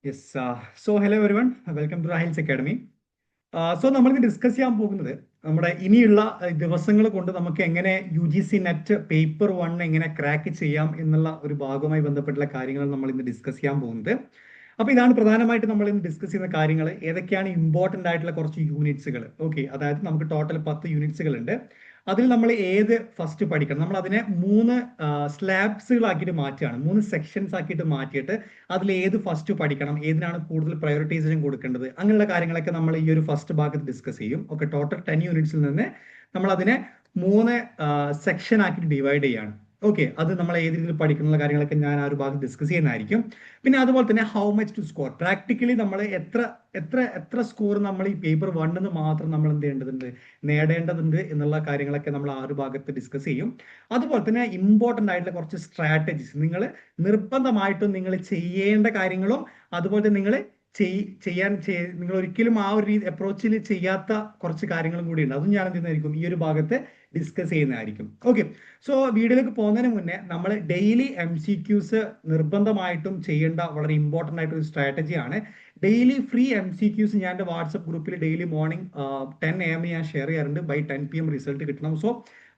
Yes. So hello everyone. Welcome to Rahil's Academy. നമ്മളിന്ന് discuss ചെയ്യാൻ പോകുന്നത് നമ്മുടെ ഇനിയുള്ള ദിവസങ്ങൾ കൊണ്ട് നമുക്ക് എങ്ങനെ UGC നെറ്റ് പേപ്പർ 1 എങ്ങനെ ക്രാക്ക് ചെയ്യാം എന്നുള്ള ഒരു ഭാഗവുമായി ബന്ധപ്പെട്ടുള്ള കാര്യങ്ങൾ നമ്മൾ ഇന്ന് ഡിസ്കസ് ചെയ്യാൻ പോകുന്നത്. അപ്പൊ ഇതാണ് പ്രധാനമായിട്ട് നമ്മൾ ഇന്ന് ഡിസ്കസ് ചെയ്യുന്ന കാര്യങ്ങൾ. ഏതൊക്കെയാണ് ഇമ്പോർട്ടന്റ് ആയിട്ടുള്ള കുറച്ച് യൂണിറ്റ്സുകൾ. ഓക്കെ, അതായത് നമുക്ക് ടോട്ടൽ 10 യൂണിറ്റ്സുകൾ ഉണ്ട്. അതിൽ നമ്മൾ ഏത് ഫസ്റ്റ് പഠിക്കണം, നമ്മൾ അതിനെ 3 സ്ലാബ്സുകളാക്കിയിട്ട് മാറ്റുകയാണ്, 3 സെക്ഷൻസ് ആക്കിയിട്ട് മാറ്റിയിട്ട് അതിൽ ഏത് ഫസ്റ്റ് പഠിക്കണം, ഏതിനാണ് കൂടുതൽ പ്രയോറിറ്റൈസേഷൻ കൊടുക്കേണ്ടത്, അങ്ങനെയുള്ള കാര്യങ്ങളൊക്കെ നമ്മൾ ഈ ഒരു ഫസ്റ്റ് ഭാഗത്ത് ഡിസ്കസ് ചെയ്യും. ഓക്കെ, ടോട്ടൽ 10 യൂണിറ്റ്സിൽ നിന്ന് നമ്മൾ അതിനെ 3 സെക്ഷൻ ആക്കിയിട്ട് ഡിവൈഡ് ചെയ്യാണ്. ഓക്കെ, അത് നമ്മൾ ഏത് രീതിയിൽ പഠിക്കുന്ന കാര്യങ്ങളൊക്കെ ഞാൻ ആ ഒരു ഭാഗത്ത് ഡിസ്കസ് ചെയ്യുന്നതായിരിക്കും. പിന്നെ അതുപോലെ തന്നെ how much to score, practically നമ്മൾ എത്ര എത്ര എത്ര സ്കോർ നമ്മൾ ഈ പേപ്പർ 1 മാത്രം നമ്മൾ എന്ത് ചെയ്യേണ്ടതുണ്ട്, നേടേണ്ടതുണ്ട് എന്നുള്ള കാര്യങ്ങളൊക്കെ നമ്മൾ ആ ഒരു ഭാഗത്ത് ഡിസ്കസ് ചെയ്യും. അതുപോലെ തന്നെ ഇമ്പോർട്ടൻ്റ് ആയിട്ടുള്ള കുറച്ച് സ്ട്രാറ്റജീസ്, നിങ്ങൾ നിർബന്ധമായിട്ടും നിങ്ങൾ ചെയ്യേണ്ട കാര്യങ്ങളും അതുപോലെ തന്നെ നിങ്ങൾ നിങ്ങൾ ഒരിക്കലും ആ ഒരു അപ്രോച്ചിൽ ചെയ്യാത്ത കുറച്ച് കാര്യങ്ങളും കൂടി ഉണ്ട്. അതും ഞാൻ എന്ത് ചെയ്യുന്നതായിരിക്കും ഈ ഒരു ഭാഗത്ത് ഡിസ്കസ് ചെയ്യുന്നതായിരിക്കും. ഓക്കെ, സോ വീഡിയോയിലേക്ക് പോകുന്നതിന് മുന്നേ നമ്മൾ ഡെയിലി MCQs നിർബന്ധമായിട്ടും ചെയ്യേണ്ട വളരെ ഇമ്പോർട്ടൻ്റ് ആയിട്ടൊരു സ്ട്രാറ്റജിയാണ്. ഡെയിലി ഫ്രീ MCQs ഞാൻ എൻ്റെ വാട്സപ്പ് ഗ്രൂപ്പിൽ ഡെയിലി മോർണിംഗ് 10 AM ഞാൻ ഷെയർ ചെയ്യാറുണ്ട്. ബൈ 10 PM റിസൾട്ട് കിട്ടണം. സോ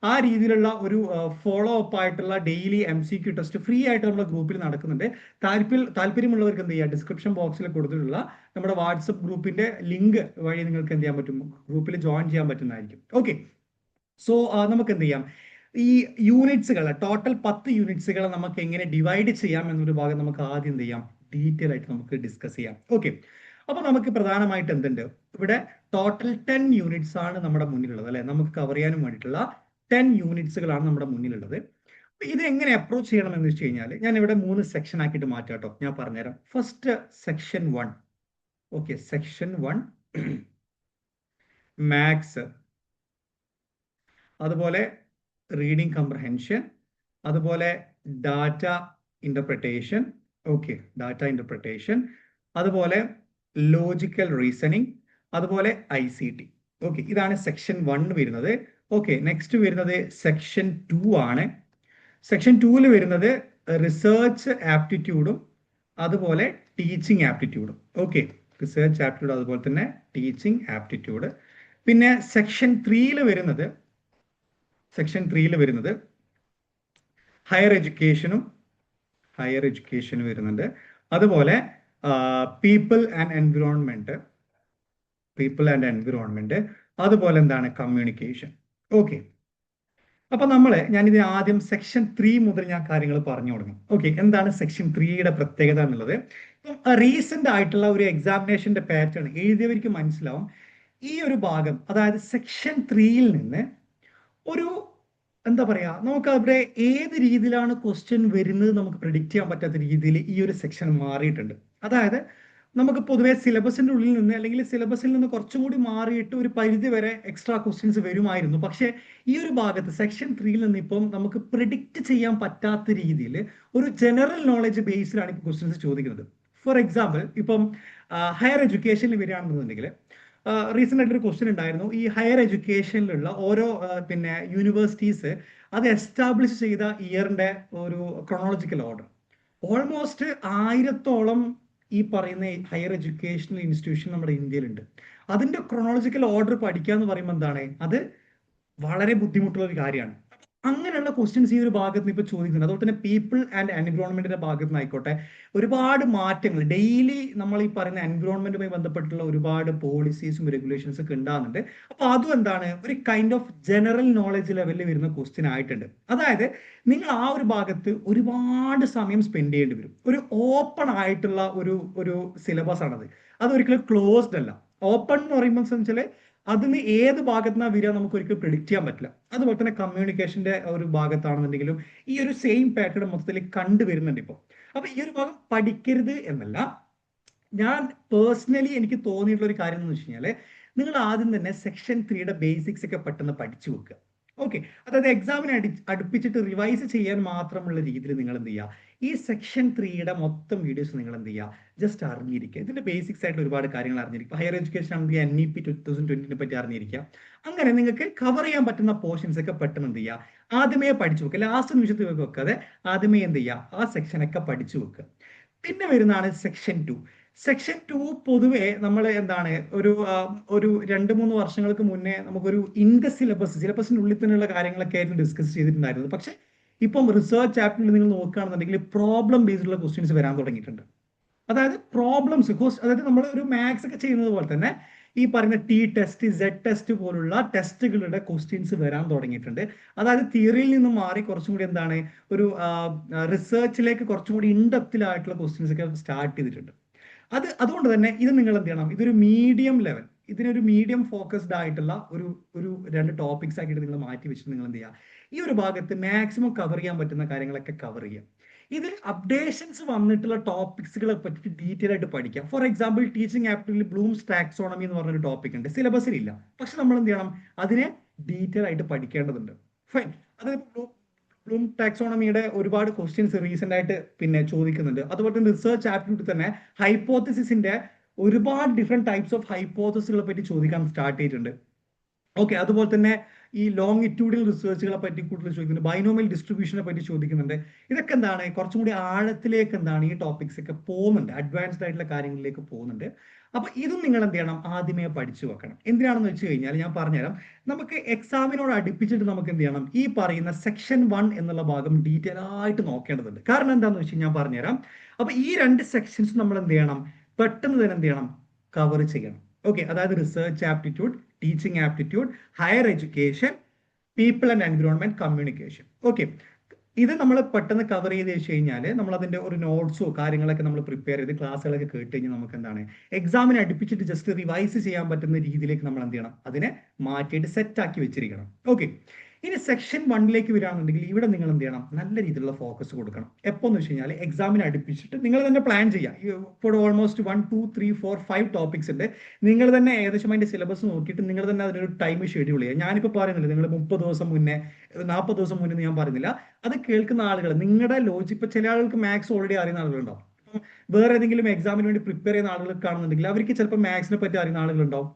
ആ രീതിയിലുള്ള ഒരു ഫോളോ അപ്പ് ആയിട്ടുള്ള ഡെയിലി MCQ ടെസ്റ്റ് ഫ്രീ ആയിട്ട് നമ്മുടെ ഗ്രൂപ്പിൽ നടക്കുന്നുണ്ട്. താല്പര്യമുള്ളവർക്ക് എന്ത് ചെയ്യുക, ഡിസ്ക്രിപ്ഷൻ ബോക്സിൽ കൊടുത്തിട്ടുള്ള നമ്മുടെ വാട്സപ്പ് ഗ്രൂപ്പിന്റെ ലിങ്ക് വഴി നിങ്ങൾക്ക് എന്ത് ചെയ്യാൻ പറ്റും, ഗ്രൂപ്പിൽ ജോയിൻ ചെയ്യാൻ പറ്റുന്നതായിരിക്കും. ഓക്കെ, സോ നമുക്ക് എന്ത് ചെയ്യാം, ഈ യൂണിറ്റ്സുകൾ ടോട്ടൽ 10 യൂണിറ്റ്സുകൾ നമുക്ക് എങ്ങനെ ഡിവൈഡ് ചെയ്യാം എന്നൊരു ഭാഗം നമുക്ക് ആദ്യം എന്ത് ചെയ്യാം, ഡീറ്റെയിൽ ആയിട്ട് നമുക്ക് ഡിസ്കസ് ചെയ്യാം. ഓക്കെ, അപ്പൊ നമുക്ക് പ്രധാനമായിട്ട് എന്തുണ്ട്, ഇവിടെ ടോട്ടൽ 10 യൂണിറ്റ്സ് ആണ് നമ്മുടെ മുന്നിലുള്ളത് അല്ലെ. നമുക്ക് കവർ ചെയ്യാനും വേണ്ടിയിട്ടുള്ള 10 യൂണിറ്റ്സുകളാണ് നമ്മുടെ മുന്നിലുള്ളത്. ഇത് എങ്ങനെ അപ്രോച്ച് ചെയ്യണം എന്ന് വെച്ച് കഴിഞ്ഞാൽ ഞാൻ ഇവിടെ 3 സെക്ഷൻ ആക്കിയിട്ട് മാറ്റാം കേട്ടോ. ഞാൻ പറഞ്ഞുതരാം. First section 1. Okay, section 1 maths, അതുപോലെ റീഡിംഗ് കംപ്രഹെൻഷൻ, അതുപോലെ data interpretation. Okay, data interpretation, അതുപോലെ ലോജിക്കൽ റീസണിങ്, അതുപോലെ ICT. ഓക്കെ, ഇതാണ് സെക്ഷൻ 1 വരുന്നത്. ഓക്കെ, നെക്സ്റ്റ് വരുന്നത് സെക്ഷൻ 2 ആണ്. സെക്ഷൻ 2 വരുന്നത് റിസർച്ച് ആപ്റ്റിറ്റ്യൂഡും അതുപോലെ ടീച്ചിങ് ആപ്റ്റിറ്റ്യൂഡും. ഓക്കെ, റിസർച്ച് ആപ്റ്റിറ്റ്യൂഡ് അതുപോലെ തന്നെ ടീച്ചിങ് ആപ്റ്റിറ്റ്യൂഡ്. പിന്നെ സെക്ഷൻ 3 വരുന്നത് ഹയർ എഡ്യൂക്കേഷനും വരുന്നുണ്ട്. അതുപോലെ പീപ്പിൾ ആൻഡ് എൻവിറോൺമെന്റ്, അതുപോലെ എന്താണ് കമ്മ്യൂണിക്കേഷൻ. ഓക്കെ, അപ്പൊ ഞാൻ ഇതിന് ആദ്യം സെക്ഷൻ 3 മുതൽ ഞാൻ കാര്യങ്ങൾ പറഞ്ഞു തുടങ്ങും. ഓക്കെ, എന്താണ് സെക്ഷൻ 3യുടെ പ്രത്യേകത എന്നുള്ളത്. റീസെന്റ് ആയിട്ടുള്ള ഒരു എക്സാമിനേഷന്റെ പാറ്റേൺ എഴുതിയവർക്ക് മനസ്സിലാവും. ഈ ഒരു ഭാഗം, അതായത് സെക്ഷൻ 3യിൽ നിന്ന് ഒരു എന്താ പറയാ, നമുക്ക് അവിടെ ഏത് രീതിയിലാണ് ക്വസ്റ്റ്യൻ വരുന്നത് നമുക്ക് പ്രിഡിക്റ്റ് ചെയ്യാൻ പറ്റാത്ത രീതിയിൽ ഈ ഒരു സെക്ഷൻ മാറിയിട്ടുണ്ട്. അതായത് നമുക്ക് പൊതുവെ സിലബസിന്റെ ഉള്ളിൽ നിന്ന് അല്ലെങ്കിൽ സിലബസിൽ നിന്ന് കുറച്ചും കൂടി മാറിയിട്ട് ഒരു പരിധി വരെ എക്സ്ട്രാ ക്വസ്റ്റ്യൻസ് വരുമായിരുന്നു. പക്ഷേ ഈ ഒരു ഭാഗത്ത് സെക്ഷൻ 3യിൽ നിന്ന് ഇപ്പം നമുക്ക് പ്രിഡിക്റ്റ് ചെയ്യാൻ പറ്റാത്ത രീതിയിൽ ഒരു ജനറൽ നോളജ് ബേസിലാണ് ഇപ്പോൾ ക്വസ്റ്റ്യൻസ് ചോദിക്കുന്നത്. ഫോർ എക്സാമ്പിൾ, ഇപ്പം ഹയർ എഡ്യൂക്കേഷനിൽ വരികയാണെന്നുണ്ടെങ്കിൽ റീസെന്റ് ആയിട്ടൊരു ക്വസ്റ്റ്യൻ ഉണ്ടായിരുന്നു. ഈ ഹയർ എഡ്യൂക്കേഷനിലുള്ള ഓരോ യൂണിവേഴ്സിറ്റീസ് അത് എസ്റ്റാബ്ലിഷ് ചെയ്ത ഇയറിന്റെ ഒരു ക്രോണോളജിക്കൽ ഓർഡർ, ഓൾമോസ്റ്റ് 1000-ഓളം ഈ പറയുന്ന ഹയർ എഡ്യൂക്കേഷണൽ ഇൻസ്റ്റിറ്റ്യൂഷൻ നമ്മുടെ ഇന്ത്യയിലുണ്ട്. അതിന്റെ ക്രോണോളജിക്കൽ ഓർഡർ പഠിക്കുക എന്ന് പറയുമ്പോൾ എന്താണ്, അത് വളരെ ബുദ്ധിമുട്ടുള്ള ഒരു കാര്യമാണ്. അങ്ങനെയുള്ള ക്വസ്റ്റ്യൻസ് ഈ ഒരു ഭാഗത്ത് നിന്ന് ഇപ്പൊ ചോദിക്കുന്നത്. അതുപോലെ തന്നെ പീപ്പിൾ ആൻഡ് എൻവിറോൺമെന്റിന്റെ ഭാഗത്ത് നിന്നായിക്കോട്ടെ, ഒരുപാട് മാറ്റങ്ങൾ ഡെയിലി നമ്മൾ ഈ പറയുന്ന എൻവിറോൺമെന്റുമായി ബന്ധപ്പെട്ടുള്ള ഒരുപാട് പോളിസീസും റെഗുലേഷൻസ് ഒക്കെ ഉണ്ടാകുന്നുണ്ട്. അപ്പൊ അതും എന്താണ്, ഒരു കൈൻഡ് ഓഫ് ജനറൽ നോളജ് ലെവലിൽ വരുന്ന ക്വസ്റ്റ്യൻ ആയിട്ടുണ്ട്. അതായത് നിങ്ങൾ ആ ഒരു ഭാഗത്ത് ഒരുപാട് സമയം സ്പെൻഡ് ചെയ്യേണ്ടി വരും. ഒരു ഓപ്പൺ ആയിട്ടുള്ള ഒരു സിലബസ് ആണത്. അതൊരിക്കലും ക്ലോസ്ഡ് അല്ല. ഓപ്പൺ എന്ന് പറയുമ്പോൾ അതിന് ഏത് ഭാഗത്തുനിന്നാണ് വരിക നമുക്ക് ഒരിക്കലും പ്രിഡിക്റ്റ് ചെയ്യാൻ പറ്റില്ല. അതുപോലെ തന്നെ കമ്മ്യൂണിക്കേഷന്റെ ഒരു ഭാഗത്താണെന്നുണ്ടെങ്കിലും ഈ ഒരു സെയിം പാറ്റേൺ മൊത്തത്തിൽ കണ്ടുവരുന്നുണ്ട് ഇപ്പോൾ. അപ്പൊ ഈ ഒരു ഭാഗം പഠിക്കരുത് എന്നല്ല, ഞാൻ പേഴ്സണലി എനിക്ക് തോന്നിയിട്ടുള്ള ഒരു കാര്യം എന്ന് വെച്ച് കഴിഞ്ഞാൽ, നിങ്ങൾ ആദ്യം തന്നെ സെക്ഷൻ 3യുടെ ബേസിക്സ് ഒക്കെ പെട്ടെന്ന് പഠിച്ചു വെക്കുക. ഓക്കെ, അതായത് എക്സാമിനെ അടുപ്പിച്ചിട്ട് റിവൈസ് ചെയ്യാൻ മാത്രമുള്ള രീതിയിൽ നിങ്ങൾ എന്ത് ചെയ്യുക, ഈ സെക്ഷൻ 3യുടെ മൊത്തം വീഡിയോസ് നിങ്ങൾ എന്ത് ചെയ്യുക, ജസ്റ്റ് അറിഞ്ഞിരിക്കുക. ഇതിന്റെ ബേസിക്സ് ആയിട്ട് ഒരുപാട് കാര്യങ്ങൾ അറിഞ്ഞിരിക്കുക. ഹയർ എഡ്യൂക്കേഷൻ ആണെങ്കിൽ NEP 2020 പറ്റി അറിഞ്ഞിരിക്കുക. അങ്ങനെ നിങ്ങൾക്ക് കവർ ചെയ്യാൻ പറ്റുന്ന പോർഷൻസ് ഒക്കെ പെട്ടെന്ന് എന്ത് ചെയ്യുക, ആദ്യമേ പഠിച്ചു വെക്കുക. ലാസ്റ്റ് നിമിഷത്തിൽ വെക്കാതെ ആദ്യമേ എന്ത് ചെയ്യുക, ആ സെക്ഷൻ ഒക്കെ പഠിച്ചു വെക്കുക. പിന്നെ വരുന്നതാണ് സെക്ഷൻ 2. സെക്ഷൻ 2 പൊതുവെ നമ്മൾ എന്താണ് ഒരു 2-3 വർഷങ്ങൾക്ക് മുന്നേ നമുക്കൊരു ഇൻ ദ സിലബസിനുള്ളിൽ തന്നെയുള്ള കാര്യങ്ങളൊക്കെ ആയിരുന്നു ഡിസ്കസ് ചെയ്തിട്ടുണ്ടായിരുന്നത്. പക്ഷെ ഇപ്പം റിസർച്ച് ചാപ്റ്ററിൽ നിങ്ങൾ നോക്കുകയാണെന്നുണ്ടെങ്കിൽ പ്രോബ്ലം ബേസ്ഡുള്ള ക്വസ്റ്റ്യൻസ് വരാൻ തുടങ്ങിയിട്ടുണ്ട്. അതായത് പ്രോബ്ലംസ്, അതായത് നമ്മൾ ഒരു മാത്സ് ഒക്കെ ചെയ്യുന്നത് പോലെ തന്നെ ഈ പറയുന്ന ടി ടെസ്റ്റ്, സെഡ് ടെസ്റ്റ് പോലുള്ള ടെസ്റ്റുകളുടെ ക്വസ്റ്റ്യൻസ് വരാൻ തുടങ്ങിയിട്ടുണ്ട്. അതായത് തിയറിയിൽ നിന്നും മാറി കുറച്ചും കൂടി എന്താണ് ഒരു റിസർച്ചിലേക്ക് കുറച്ചും കൂടി ഇൻഡെപ്തിലായിട്ടുള്ള ക്വസ്റ്റ്യൻസ് ഒക്കെ സ്റ്റാർട്ട് ചെയ്തിട്ടുണ്ട്. അതുകൊണ്ട് തന്നെ ഇത് നിങ്ങൾ എന്ത് ചെയ്യണം, ഇതൊരു മീഡിയം ലെവൽ, ഇതിനൊരു മീഡിയം ഫോക്കസ്ഡ് ആയിട്ടുള്ള ഒരു 2 ടോപ്പിക്സ് ആക്കിയിട്ട് നിങ്ങൾ മാറ്റി വെച്ചിട്ട് നിങ്ങൾ എന്ത് ചെയ്യുക, ഈ ഒരു ഭാഗത്ത് മാക്സിമം കവർ ചെയ്യാൻ പറ്റുന്ന കാര്യങ്ങളൊക്കെ കവർ ചെയ്യുക. ഇതിൽ അപ്ഡേഷൻസ് വന്നിട്ടുള്ള ടോപ്പിക്സുകളെ പറ്റി ഡീറ്റെയിൽ ആയിട്ട് പഠിക്കാം. ഫോർ എക്സാമ്പിൾ ടീച്ചിങ് ആപ്റ്റിൽ ബ്ലൂംസ് ടാക്സോണമി എന്ന് പറഞ്ഞൊരു ടോപ്പിക് ഉണ്ട്, സിലബസിലില്ല, പക്ഷെ നമ്മൾ എന്ത് ചെയ്യണം, അതിനെ ഡീറ്റെയിൽ ആയിട്ട് പഠിക്കേണ്ടതുണ്ട്. ഫൈൻ. അതായത് ബ്ലൂം ടാക്സോണമിയുടെ ഒരുപാട് ക്വസ്റ്റ്യൻസ് റീസെന്റ് ആയിട്ട് പിന്നെ ചോദിക്കുന്നുണ്ട്. അതുപോലെ തന്നെ റിസർച്ച് ആപ്റ്റിറ്റ്യൂഡ് തന്നെ ഹൈപ്പോത്തസിസിന്റെ ഒരുപാട് ഡിഫറെന്റ് ടൈപ്സ് ഓഫ് ഹൈപ്പോത്തസിസുകളെ പറ്റി ചോദിക്കാൻ സ്റ്റാർട്ട് ചെയ്തിട്ടുണ്ട്. ഓക്കെ. അതുപോലെ തന്നെ ഈ ലോങ്ങിറ്റ്യൂഡിൽ റിസർച്ചുകളെ പറ്റി കൂടുതൽ ചോദിക്കുന്നുണ്ട്, ബൈനോമിയൽ ഡിസ്ട്രിബ്യൂഷനെ പറ്റി ചോദിക്കുന്നുണ്ട്. ഇതൊക്കെ എന്താണ് കുറച്ചും കൂടി ആഴത്തിലേക്ക് എന്താണ് ഈ ടോപ്പിക്സ് ഒക്കെ പോകുന്നുണ്ട്, അഡ്വാൻസ്ഡ് ആയിട്ടുള്ള കാര്യങ്ങളിലേക്ക് പോകുന്നുണ്ട്. അപ്പൊ ഇതും നിങ്ങൾ എന്ത് ചെയ്യണം, ആദ്യമേ പഠിച്ചു വെക്കണം. എന്തിനാണെന്ന് വെച്ച് കഴിഞ്ഞാൽ ഞാൻ പറഞ്ഞുതരാം. നമുക്ക് എക്സാമിനോട് അടുപ്പിച്ചിട്ട് നമുക്ക് എന്ത് ചെയ്യണം, ഈ പറയുന്ന സെക്ഷൻ 1 എന്നുള്ള ഭാഗം ഡീറ്റെയിൽ ആയിട്ട് നോക്കേണ്ടതുണ്ട്. കാരണം എന്താണെന്ന് വെച്ച് ഞാൻ പറഞ്ഞുതരാം. അപ്പൊ ഈ 2 സെക്ഷൻസ് നമ്മൾ എന്ത് ചെയ്യണം, പെട്ടെന്ന് തന്നെ എന്ത് ചെയ്യണം, കവർ ചെയ്യണം. ഓക്കെ. അതായത് research aptitude, teaching aptitude, higher education, people and environment, communication. Okay. ഇത് നമ്മൾ പെട്ടെന്ന് കവർ ചെയ്ത് വെച്ച് കഴിഞ്ഞാൽ നമ്മൾ അതിന്റെ ഒരു നോട്ട്സോ കാര്യങ്ങളൊക്കെ നമ്മൾ പ്രിപ്പയർ ചെയ്ത് ക്ലാസ്സുകളൊക്കെ കേട്ട് കഴിഞ്ഞാൽ നമുക്ക് എന്താണ് എക്സാമിന് അടുപ്പിച്ചിട്ട് ജസ്റ്റ് റിവൈസ് ചെയ്യാൻ പറ്റുന്ന രീതിയിലേക്ക് നമ്മൾ എന്ത് ചെയ്യണം, അതിനെ മാറ്റിയിട്ട് സെറ്റ് ആക്കി വെച്ചിരിക്കണം. ഓക്കെ. ഇനി സെക്ഷൻ 1ലേക്ക് വരികയാണെന്നുണ്ടെങ്കിൽ ഇവിടെ നിങ്ങൾ എന്ത് ചെയ്യണം, നല്ല രീതിയിലുള്ള ഫോക്കസ് കൊടുക്കണം. എപ്പോന്ന് വെച്ച് കഴിഞ്ഞാൽ എക്സാമിന് അടുപ്പിച്ചിട്ട് നിങ്ങൾ തന്നെ പ്ലാൻ ചെയ്യാം. ഇപ്പോൾ ഓൾമോസ്റ്റ് 1, 2, 3, 4, 5 ടോപ്പിക്സ് ഉണ്ട്. നിങ്ങൾ തന്നെ ഏകദേശം അതിന്റെ സിലബസ് നോക്കിയിട്ട് നിങ്ങൾ തന്നെ അതിനൊരു ടൈം ഷെഡ്യൂൾ ചെയ്യുക. ഞാനിപ്പോൾ പറയുന്നില്ല നിങ്ങൾ 30 ദിവസം മുന്നേ 40 ദിവസം മുന്നേ ഞാൻ പറയുന്നില്ല. അത് കേൾക്കുന്ന ആളുകൾ നിങ്ങളുടെ ലോജിക്, ഇപ്പൊ ചില ആളുകൾക്ക് മാത്സ് ഓൾറെഡി അറിയുന്ന ആളുകളുണ്ടാവും. വേറെ ഏതെങ്കിലും എക്സാമിന് വേണ്ടി പ്രിപ്പയർ ചെയ്യുന്ന ആളുകൾ കാണുന്നുണ്ടെങ്കിൽ അവർക്ക് ചിലപ്പോൾ മാത്സിനെ പറ്റി അറിയുന്ന ആളുകളുണ്ടാവും.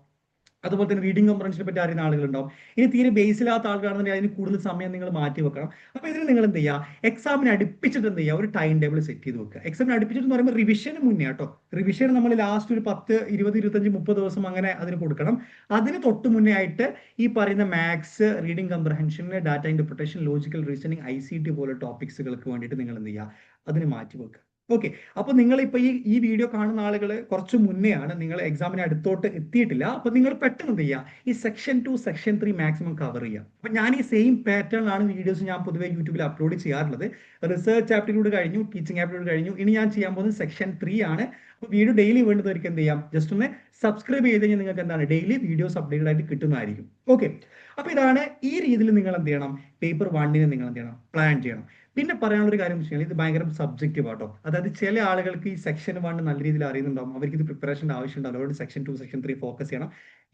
അതുപോലെ തന്നെ റീഡിംഗ് കോംപ്രഹൻഷനെ പറ്റി അറിയുന്ന ആളുകളുണ്ടാവും. ഇനി തീരെ ബേസിലാത്ത ആൾക്കാണെന്നുണ്ടെങ്കിൽ അതിന് കൂടുതൽ സമയം നിങ്ങൾ മാറ്റി വെക്കണം. അപ്പൊ ഇതിന് നിങ്ങൾ എന്ത് ചെയ്യുക, എക്സാമിന് അടുപ്പിച്ചിട്ട് എന്ത് ചെയ്യുക, ഒരു ടൈം ടേബിൾ സെറ്റ് ചെയ്ത് വെക്കുക. എക്സാമിന് അടുപ്പിച്ചിട്ട് എന്ന് പറയുമ്പോൾ റിവിഷന് മുന്നേ കേട്ടോ. റിവിഷൻ നമ്മൾ ലാസ്റ്റ് ഒരു 10, 20, 25, 30 ദിവസം അങ്ങനെ അതിന് കൊടുക്കണം. അതിന് തൊട്ട് മുന്നേ ആയിട്ട് ഈ പറയുന്ന maths, reading comprehension, data interpretation, logical reasoning, ICT പോലെ ടോപ്പിക്സുകൾക്ക് വേണ്ടിയിട്ട് നിങ്ങൾ എന്ത് ചെയ്യുക, അതിന് മാറ്റി വെക്കുക. ഓക്കെ. അപ്പൊ നിങ്ങൾ ഇപ്പൊ ഈ വീഡിയോ കാണുന്ന ആളുകൾ കുറച്ച് മുന്നെയാണ്, നിങ്ങൾ എക്സാമിന് അടുത്തോട്ട് എത്തിയിട്ടില്ല. അപ്പൊ നിങ്ങൾ പെട്ടെന്ന് എന്ത് ചെയ്യുക, ഈ സെക്ഷൻ 2, സെക്ഷൻ 3 മാക്സിമം കവർ ചെയ്യുക. അപ്പൊ ഞാൻ ഈ സെയിം പാറ്റേണിലാണ് വീഡിയോസ് ഞാൻ പൊതുവെ യൂട്യൂബിൽ അപ്ലോഡ് ചെയ്യാറുള്ളത്. റിസർച്ച് ആപ്റ്റിറ്റ്യൂഡ് കഴിഞ്ഞു, ടീച്ചിങ് ആപ്റ്റിറ്റ്യൂഡ് കഴിഞ്ഞു. ഇനി ഞാൻ ചെയ്യാൻ പോകുന്നത് സെക്ഷൻ 3 ആണ്. അപ്പൊ വീഡിയോ ഡെയിലി വേണ്ടവർക്ക് എന്ത് ചെയ്യാം, ജസ്റ്റ് ഒന്ന് സബ്സ്ക്രൈബ് ചെയ്ത് കഴിഞ്ഞാൽ നിങ്ങൾക്ക് എന്താണ് ഡെയിലി വീഡിയോസ് അപ്ഡേറ്റഡ് ആയിട്ട് കിട്ടുന്നതായിരിക്കും. ഓക്കെ. അപ്പൊ ഇതാണ് ഈ രീതിയിൽ നിങ്ങൾ എന്ത് ചെയ്യണം, പേപ്പർ 1ന് നിങ്ങൾ എന്ത് ചെയ്യണം, പ്ലാൻ ചെയ്യണം. പിന്നെ പറയാനുള്ള ഒരു കാര്യം എന്ന് വെച്ചാൽ ഇത് ഭയങ്കര സബ്ജക്റ്റീവ് ആട്ടോ. അതായത് ചില ആളുകൾക്ക് ഈ സെക്ഷൻ 1 നല്ല രീതിയിൽ അറിയുന്നുണ്ടാവും, അവർക്ക് ഇത് പ്രിപ്പറേഷൻ്റെ ആവശ്യമുണ്ടാവും. അതുകൊണ്ട് സെക്ഷൻ 2, സെക്ഷൻ 3 ഫോക്കസ് ചെയ്യണം.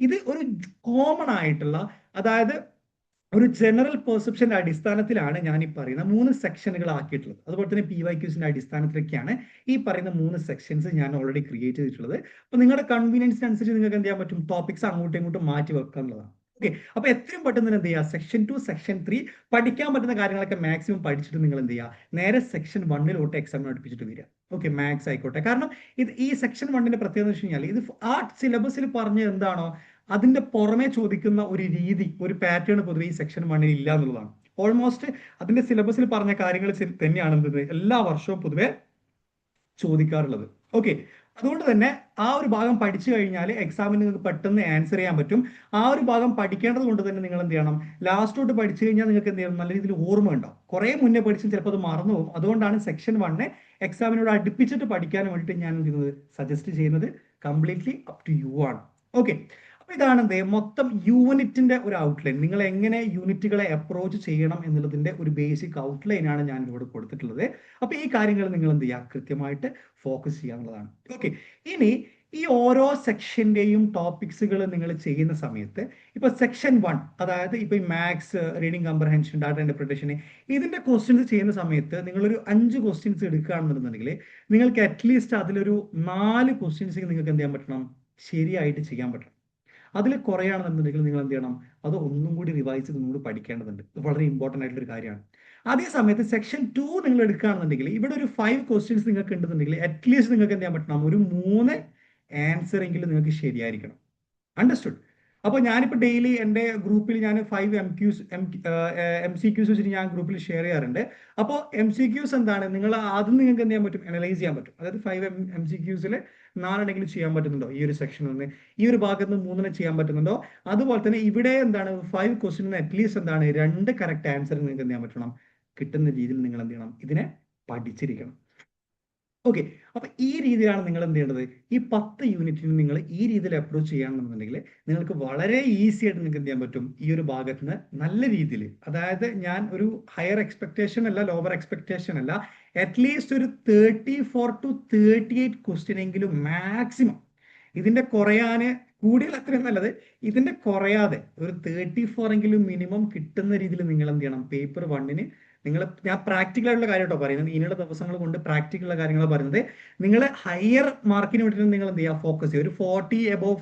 ഇത് ഒരു കോമൺ ആയിട്ടുള്ള, അതായത് ഒരു ജനറൽ പെർസെപ്ഷന്റെ അടിസ്ഥാനത്തിലാണ് ഞാൻ ഈ പറയുന്ന 3 സെക്ഷനുകൾ ആക്കിയിട്ടുള്ളത്. അതുപോലെ തന്നെ PYQസിന്റെ അടിസ്ഥാനത്തിലൊക്കെയാണ് ഈ പറയുന്ന 3 സെക്ഷൻസ് ഞാൻ ഓൾറെഡി ക്രിയേറ്റ് ചെയ്തിട്ടുള്ളത്. അപ്പൊ നിങ്ങളുടെ കൺവീനിയൻസിനനുസരിച്ച് നിങ്ങൾക്ക് എന്ത് ചെയ്യാൻ പറ്റും, ടോപ്പിക്സ് അങ്ങോട്ടും ഇങ്ങോട്ടും മാറ്റി വെക്കാനുള്ളതാണ്. ഓക്കെ. അപ്പൊ എത്രയും പെട്ടെന്ന് എന്ത് ചെയ്യുക, സെക്ഷൻ 2, സെക്ഷൻ 3 പഠിക്കാൻ പറ്റുന്ന കാര്യങ്ങളൊക്കെ മാക്സിമം പഠിച്ചിട്ട് നിങ്ങൾ എന്ത് ചെയ്യുക, നേരെ സെക്ഷൻ 1ലോട്ട് എക്സാമിന് അടുപ്പിച്ചിട്ട് വരിക. ഓക്കെ. മാത്സ് ആയിക്കോട്ടെ. കാരണം ഈ സെക്ഷൻ 1ന്റെ പ്രത്യേകത എന്ന് വെച്ച് കഴിഞ്ഞാൽ ഇത് ആ സിലബസിൽ പറഞ്ഞ എന്താണോ അതിന്റെ പുറമെ ചോദിക്കുന്ന ഒരു രീതി, ഒരു പാറ്റേൺ പൊതുവെ ഈ സെക്ഷൻ 1ൽ ഇല്ല എന്നുള്ളതാണ്. ഓൾമോസ്റ്റ് അതിന്റെ സിലബസിൽ പറഞ്ഞ കാര്യങ്ങൾ തന്നെയാണ് എന്ത് എല്ലാ വർഷവും പൊതുവെ ചോദിക്കാറുള്ളത്. ഓക്കെ. അതുകൊണ്ട് തന്നെ ആ ഒരു ഭാഗം പഠിച്ചു കഴിഞ്ഞാൽ എക്സാമിന് നിങ്ങൾക്ക് പെട്ടെന്ന് ആൻസർ ചെയ്യാൻ പറ്റും. ആ ഒരു ഭാഗം പഠിക്കേണ്ടത് കൊണ്ട് തന്നെ നിങ്ങൾ എന്ത് ചെയ്യണം, ലാസ്റ്റോട്ട് പഠിച്ചു കഴിഞ്ഞാൽ നിങ്ങൾക്ക് എന്ത് ചെയ്യണം, നല്ല രീതിയിൽ ഓർമ്മ ഉണ്ടാവും. കുറെ മുന്നേ പഠിച്ചും ചിലപ്പോൾ അത് മറന്നു പോകും. അതുകൊണ്ടാണ് സെക്ഷൻ 1 എക്സാമിനോട് അടുപ്പിച്ചിട്ട് പഠിക്കാൻ വേണ്ടിയിട്ട് ഞാൻ എന്ത് ചെയ്യുന്നത്, സജസ്റ്റ് ചെയ്യുന്നത്. കംപ്ലീറ്റ്ലി അപ് ടു യു ആണ്. ഓക്കെ. അപ്പൊ ഇതാണ് എന്ത് മൊത്തം യൂണിറ്റിന്റെ ഒരു ഔട്ട്ലൈൻ. നിങ്ങൾ എങ്ങനെ യൂണിറ്റുകളെ അപ്രോച്ച് ചെയ്യണം എന്നുള്ളതിന്റെ ഒരു ബേസിക് ഔട്ട്ലൈൻ ആണ് ഞാൻ ഇവിടെ കൊടുത്തിട്ടുള്ളത്. അപ്പൊ ഈ കാര്യങ്ങൾ നിങ്ങൾ എന്ത് ചെയ്യുക, കൃത്യമായിട്ട് ഫോക്കസ് ചെയ്യാനുള്ളതാണ്. ഓക്കെ. ഇനി ഈ ഓരോ സെക്ഷന്റെയും ടോപ്പിക്സുകൾ നിങ്ങൾ ചെയ്യുന്ന സമയത്ത് ഇപ്പൊ സെക്ഷൻ 1, അതായത് ഇപ്പൊ ഈ maths, reading comprehension, data interpretation, ഇതിന്റെ ക്വസ്റ്റ്യൻസ് ചെയ്യുന്ന സമയത്ത് നിങ്ങളൊരു 5 ക്വസ്റ്റ്യൻസ് എടുക്കുകയാണെന്നുണ്ടെങ്കിൽ നിങ്ങൾക്ക് അറ്റ്ലീസ്റ്റ് അതിലൊരു 4 ക്വസ്റ്റ്യൻസ് നിങ്ങൾക്ക് എന്ത് ചെയ്യാൻ പറ്റണം, ശരിയായിട്ട് ചെയ്യാൻ പറ്റണം. അതിൽ കുറയാണെന്നുണ്ടെങ്കിൽ നിങ്ങൾ എന്ത് ചെയ്യണം, അത് ഒന്നും കൂടി റിവൈസ് ചെയ്ത് ഒന്നും കൂടി പഠിക്കേണ്ടതുണ്ട്. ഇത് വളരെ ഇമ്പോർട്ടൻ്റ് ആയിട്ടുള്ള ഒരു കാര്യമാണ്. അതേ സമയത്ത് സെക്ഷൻ 2 നിങ്ങൾ എടുക്കുകയാണെന്നുണ്ടെങ്കിൽ ഇവിടെ ഒരു 5 ക്വസ്റ്റ്യൻസ് നിങ്ങൾക്ക് ഉണ്ടെന്നുണ്ടെങ്കിൽ അറ്റ്ലീസ്റ്റ് നിങ്ങൾക്ക് എന്ത് ചെയ്യാൻ പറ്റണം, ഒരു 3 ആൻസർ എങ്കിലും നിങ്ങൾക്ക് ശരിയായിരിക്കണം. അണ്ടർസ്റ്റുഡ്? അപ്പോൾ ഞാനിപ്പോൾ ഡെയിലി എൻ്റെ ഗ്രൂപ്പിൽ ഞാൻ 5 MCQs വെച്ചിട്ട് ഞാൻ ഗ്രൂപ്പിൽ ഷെയർ ചെയ്യാറുണ്ട്. അപ്പോൾ MCQs എന്താണ്, നിങ്ങൾ ആദ്യം നിങ്ങൾക്ക് എന്ത് ചെയ്യാൻ പറ്റും, അനലൈസ് ചെയ്യാൻ പറ്റും. അതായത് 5 MCQസിൽ 4 ചെയ്യാൻ പറ്റുന്നുണ്ടോ, ഈ ഒരു സെക്ഷനിൽ നിന്ന് ഈ ഒരു ഭാഗത്ത് നിന്ന് 3 ചെയ്യാൻ പറ്റുന്നുണ്ടോ. അതുപോലെ തന്നെ ഇവിടെ എന്താണ് 5 ക്വസ്റ്റ്യൻ അറ്റ്ലീസ്റ്റ് എന്താണ് 2 കറക്റ്റ് ആൻസർ നിങ്ങൾക്ക് എന്ത് ചെയ്യാൻ പറ്റണം, കിട്ടുന്ന രീതിയിൽ നിങ്ങൾ എന്ത് ചെയ്യണം, ഇതിനെ പഠിച്ചിരിക്കണം. ഓക്കെ, അപ്പൊ ഈ രീതിയിലാണ് നിങ്ങൾ എന്ത് ചെയ്യേണ്ടത്, ഈ 10 യൂണിറ്റിന് നിങ്ങൾ ഈ രീതിയിൽ അപ്രോച്ച് ചെയ്യുകയാണെന്നുണ്ടെങ്കിൽ നിങ്ങൾക്ക് വളരെ ഈസി ആയിട്ട് നിങ്ങൾക്ക് എന്ത് ചെയ്യാൻ പറ്റും, ഈ ഒരു ഭാഗത്ത് നിന്ന് നല്ല രീതിയിൽ, അതായത് ഞാൻ ഒരു ഹയർ എക്സ്പെക്ടേഷൻ അല്ല, ലോവർ എക്സ്പെക്ടേഷൻ അല്ല, അറ്റ്ലീസ്റ്റ് ഒരു 34 to 38 ക്വസ്റ്റ്യൻ എങ്കിലും മാക്സിമം. ഇതിന്റെ കുറയാന് കൂടിയാൽ അത്രയും നല്ലത്, ഇതിന്റെ കുറയാതെ ഒരു 34 എങ്കിലും മിനിമം കിട്ടുന്ന രീതിയിൽ നിങ്ങൾ എന്ത് ചെയ്യണം, പേപ്പർ 1-ന് നിങ്ങൾ, ഞാൻ പ്രാക്ടിക്കൽ ആയിട്ടുള്ള കാര്യം കേട്ടോ പറയുന്നത്, ഇനിയുള്ള ദിവസങ്ങൾ കൊണ്ട് പ്രാക്ടിക്കൽ കാര്യങ്ങൾ പറയുന്നത്. നിങ്ങൾ ഹയർ മാർക്കിന് വേണ്ടിയിട്ട് നിങ്ങൾ എന്ത് ചെയ്യുക, ഫോക്കസ് ചെയ്യുക. ഒരു 40 എബോവ്